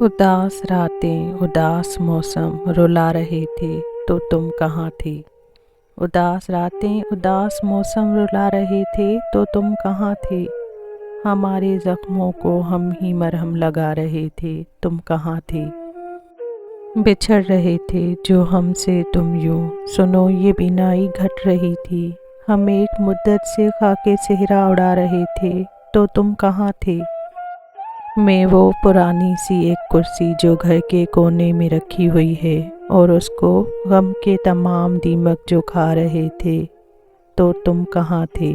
उदास रातें उदास मौसम रुला रहे थे तो तुम कहाँ थे। उदास रातें उदास मौसम रुला रहे थे तो तुम कहाँ थे। हमारे जख्मों को हम ही मरहम लगा रहे थे, तुम कहाँ थे। बिछड़ रहे थे जो हमसे तुम यूं, सुनो ये बिनाई घट रही थी। हम एक मुद्दत से खाके सेहरा उड़ा रहे थे तो तुम कहाँ थे। मैं वो पुरानी सी एक कुर्सी जो घर के कोने में रखी हुई है, और उसको गम के तमाम दीमक जो खा रहे थे तो तुम कहाँ थे।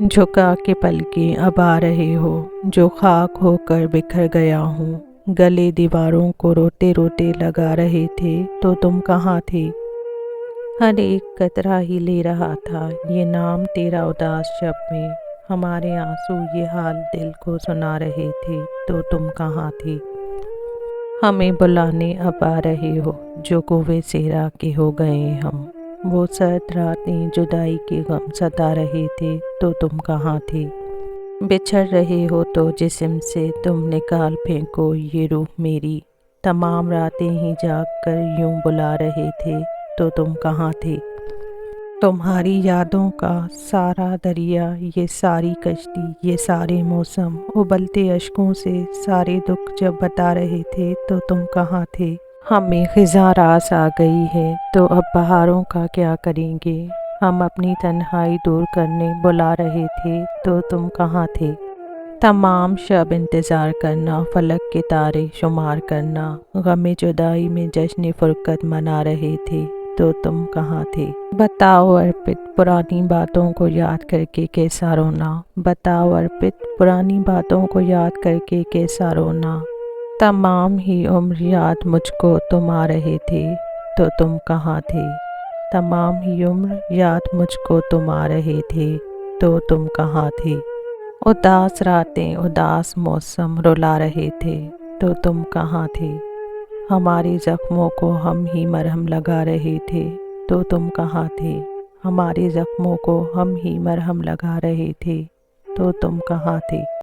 झुका के पलकें अब आ रहे हो, जो खाक होकर बिखर गया हूँ। गले दीवारों को रोते रोते लगा रहे थे तो तुम कहाँ थे। हर एक कतरा ही ले रहा था ये नाम तेरा उदास शब में। हमारे आंसू ये हाल दिल को सुना रहे थे तो तुम कहाँ थे। हमें बुलाने अब आ रहे हो, जो कुएं सेहरा के हो गए हम। वो सर्द रातें जुदाई के गम सता रहे थे तो तुम कहाँ थे। बिछड़ रहे हो तो जिस्म से तुम निकाल फेंको ये रूह मेरी। तमाम रातें ही जाग कर यूं बुला रहे थे तो तुम कहाँ थे। तुम्हारी यादों का सारा दरिया, ये सारी कश्ती, ये सारे मौसम उबलते अश्कों से सारे दुख जब बता रहे थे तो तुम कहाँ थे। हमें खिज़ां रास आ गई है तो अब बहारों का क्या करेंगे। हम अपनी तन्हाई दूर करने बुला रहे थे तो तुम कहाँ थे। तमाम शब इंतज़ार करना, फलक के तारे शुमार करना, गमे जुदाई में जश्न फुरकत मना रहे थे तो तुम कहाँ थे। बताओ अर्पित पुरानी बातों को याद करके कैसा रोना। बताओ अर्पित पुरानी बातों को याद करके कैसा रोना। तमाम ही उम्र याद मुझको तुम आ रहे थे तो तुम कहाँ थे। तमाम ही उम्र याद मुझको तुम आ रहे थे तो तुम कहाँ थे। उदास रातें उदास मौसम रुला रहे थे तो तुम कहाँ थे। हमारे जख्मों को हम ही मरहम लगा रहे थे तो तुम कहाँ थे। हमारे जख्मों को हम ही मरहम लगा रहे थे तो तुम कहाँ थे।